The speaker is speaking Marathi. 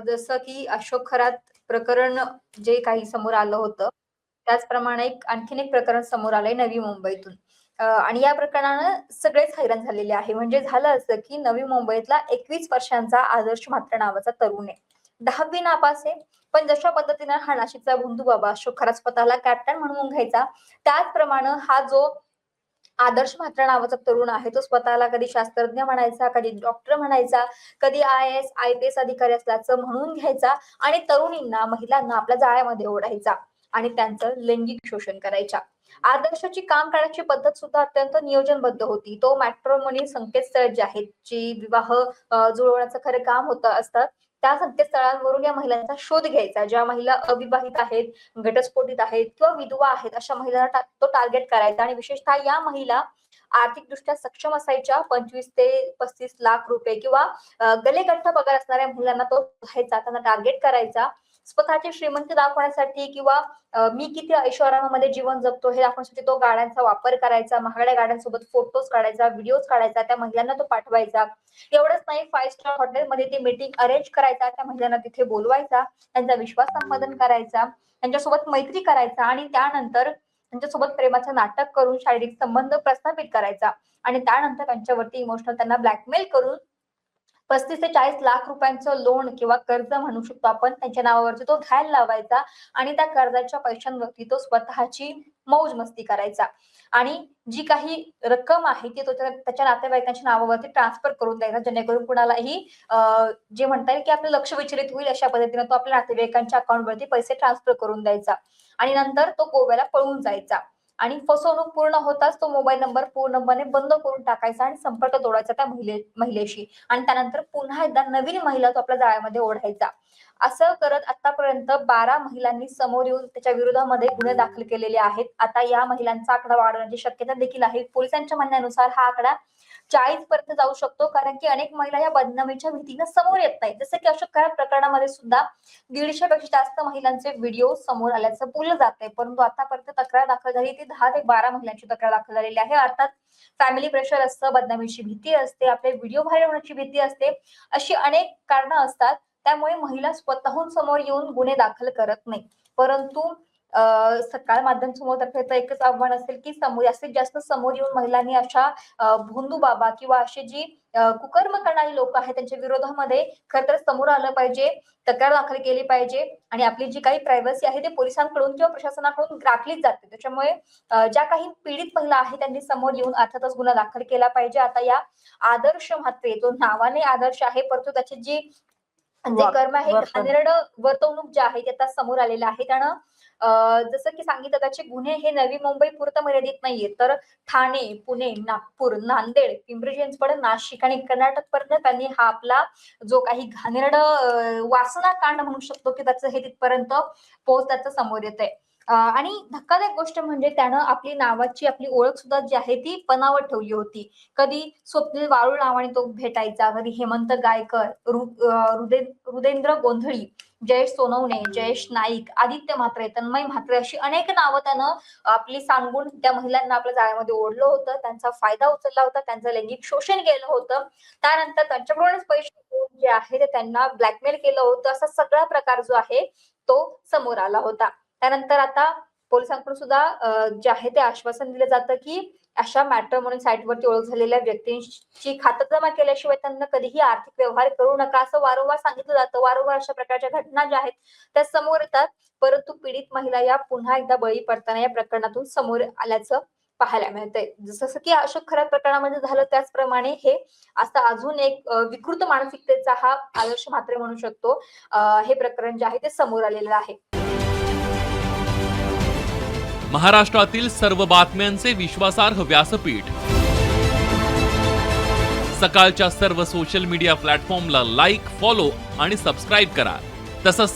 जसं की अशोक खरात प्रकरण जे काही समोर आलं होतं, त्याचप्रमाणे आणखीन एक प्रकरण समोर आलंय नवी मुंबईतून. आणि या प्रकरणानं सगळेच हैराण झालेले आहे. म्हणजे झालं असं की नवी मुंबईतला 21 वर्षांचा आदर्श म्हात्रे नावाचा तरुण आहे. 10वी नापास आहे. पण जशा पद्धतीनं हा नाशिकचा भोंदू बाबा अशोक खरात स्वतःला कॅप्टन म्हणवून घ्यायचा, त्याचप्रमाणे हा जो आदर्श म्हात्रा नावाचा तरुण आहे तो स्वतःला कधी शास्त्रज्ञ म्हणायचा, कधी डॉक्टर म्हणायचा, कधी IAS, IPS अधिकारी असल्याचं म्हणून घ्यायचा आणि तरुणींना, महिलांना आपल्या जाळ्यामध्ये ओढायचा आणि त्यांचं लैंगिक शोषण करायचा. आदर्शची काम करण्याची पद्धत सुद्धा अत्यंत नियोजनबद्ध होती. तो मॅट्रिमोनी संकेतस्थळ जे आहेत, जी विवाह जुळवण्याचं खरं काम असतं, त्या संकेतस्थळांवरून या महिलांचा शोध घ्यायचा. ज्या महिला अविवाहित आहेत, घटस्फोटित आहेत किंवा विधवा आहेत अशा महिलांना तो टार्गेट करायचा आणि विशेषतः या महिला आर्थिकदृष्ट्या सक्षम असायच्या. 25 ते 35 लाख रुपये किंवा गलेगठ्ठ पगार असणाऱ्या महिलांना तो घ्यायचा, त्यांना टार्गेट करायचा. स्वतःची श्रीमंती दाखवण्यासाठी किंवा मी किती ऐशोआरामामध्ये जीवन जगतो हे दाखवण्यासाठी तो गाड्यांचा वापर करायचा. महागड्या गाड्यांसोबत फोटोज काढायचा, व्हिडिओज काढायचा, त्या महिलांना तो पाठवायचा. एवढंच नाही, 5 स्टार हॉटेलमध्ये ती मीटिंग अरेंज करायचा, त्या महिलांना तिथे बोलवायचा, त्यांचा विश्वास संपादन करायचा, त्यांच्यासोबत मैत्री करायचा आणि त्यानंतर त्यांच्यासोबत प्रेमाचं नाटक करून शारीरिक संबंध प्रस्थापित करायचा आणि त्यानंतर त्यांच्यावरती इमोशनल त्यांना ब्लॅकमेल करून 35 ते 40 लाख रुपयांचं लोन किंवा कर्ज म्हणू शकतो आपण, त्यांच्या नावावरती तो घ्यायला लावायचा आणि त्या कर्जाच्या पैशांवरती तो स्वतःची मौज मस्ती करायचा आणि जी काही रक्कम आहे ती तो त्याच्या नातेवाईकांच्या नावावरती ट्रान्सफर करून द्यायचा, जेणेकरून कुणालाही जे म्हणता येईल की आपलं लक्ष विचलित होईल अशा पद्धतीने तो आपल्या नातेवाईकांच्या अकाउंटवरती पैसे ट्रान्सफर करून द्यायचा आणि नंतर तो गोव्याला पळून जायचा आणि फसवणूक पूर्ण होताच तो मोबाईल नंबर पूर्णपणे बंद करून टाकायचा आणि संपर्क तोडायचा त्या महिलेशी आणि त्यानंतर पुन्हा एकदा नवीन महिला तो आपल्या जाळ्यामध्ये ओढायचा. असं करत आतापर्यंत 12 महिलांनी समोर येऊन त्याच्या विरोधामध्ये गुन्हे दाखल केलेले आहेत. आता या महिलांचा आकडा वाढवण्याची शक्यता देखील आहे. पोलिसांच्या म्हणण्यानुसार हा आकडा 40 पर्यंत जाऊ शकतो, कारण की अनेक महिला या बदनामीच्या भीतीने समोर येत नाहीत. जसं की अशोक खरात प्रकरणामध्ये सुद्धा 150 पेक्षा जास्त महिलांचे व्हिडिओ समोर आल्याचं बोललं जाते, परंतु आतापर्यंत तक्रार दाखल झाली ती 10 ते 12 महिलांची तक्रार दाखल झालेली आहे. अर्थात फॅमिली प्रेशर असतं, बदनामीची भीती असते, आपले व्हिडिओ व्हायरल होण्याची भीती असते, अशी अनेक कारणं असतात. त्यामुळे महिला स्वतःहून समोर येऊन गुन्हे दाखल करत नाही. परंतु सकाळ माध्यम समूहातर्फे तर एकच आव्हान असेल की जास्तीत जास्त समोर येऊन महिलांनी अशा भोंदू बाबा किंवा अशी जी कुकर्म करणारी लोक आहेत त्यांच्या विरोधामध्ये खरं तर समोर आलं पाहिजे, तक्रार दाखल केली पाहिजे आणि आपली जी काही प्रायव्हसी आहे ते पोलिसांकडून किंवा प्रशासनाकडून राखलीच जाते. त्याच्यामुळे ज्या काही पीडित महिला आहेत त्यांनी समोर येऊन अर्थातच गुन्हा दाखल केला पाहिजे. आता या आदर्श म्हात्रे, तो नावाने आदर्श आहे, परंतु त्याची जी जे कर्म आहे, घाणेरडं वर्तवणूक जे आहे ते आता समोर आलेलं आहे. त्यानं जसं की सांगितलं त्याचे गुन्हे हे नवी मुंबई पुरतं मर्यादित नाहीये, तर ठाणे, पुणे, नागपूर, नांदेड, पिंपरी चिंचवड, नाशिक आणि कर्नाटक पर्यंत त्यांनी हा आपला जो काही घाणेरडं वासना कांड म्हणू शकतो की त्याचं हे तिथपर्यंत पोहोचल्याचं समोर येत आहे. आणि धक्कादायक गोष्ट म्हणजे त्यानं आपली नावाची आपली ओळख सुद्धा जी आहे ती बनावट ठेवली होती. कधी स्वप्नील वारुळ नावाने तो भेटायचा, कधी हेमंत गायकर, रुदेंद्र गोंधळी, जयेश सोनवणे, जयेश नाईक, आदित्य म्हात्रे, तन्मय म्हात्रे अशी अनेक नावं त्यानं आपली सांगून त्या महिलांना आपल्या जाळ्यामध्ये ओढलं होतं, त्यांचा फायदा उचलला होता, त्यांचं लैंगिक शोषण केलं होतं. त्यानंतर त्यांच्याकडूनच पैसे जे आहे ते त्यांना ब्लॅकमेल केलं होतं. असा सगळा प्रकार जो आहे तो समोर आला होता. त्यानंतर आता पोलिसांकडून सुद्धा जे आहे ते आश्वासन दिलं जातं की अशा मॅट्रिमोनी साईटवरती ओळख झालेल्या व्यक्तींची खातरजमा केल्याशिवाय त्यांना कधीही आर्थिक व्यवहार करू नका असं वारंवार सांगितलं जातं. वारंवार अशा प्रकारच्या घटना ज्या आहेत त्या समोर येतात, परंतु पीडित महिला या पुन्हा एकदा बळी पडताना या प्रकरणातून समोर आल्याचं पाहायला मिळतंय. जसं की अशोक खरात प्रकरणामध्ये झालं त्याचप्रमाणे हे असं अजून एक विकृत मानसिकतेचा हा आदर्श म्हात्रे म्हणू शकतो. हे प्रकरण जे आहे ते समोर आलेलं आहे. महाराष्ट्रातील सर्व बातम्यांचे विश्वासार्ह व्यासपीठ. सकाळच्या सर्व सोशल मीडिया प्लॅटफॉर्मला लाईक, फॉलो आणि सबस्क्राईब करा. तसंच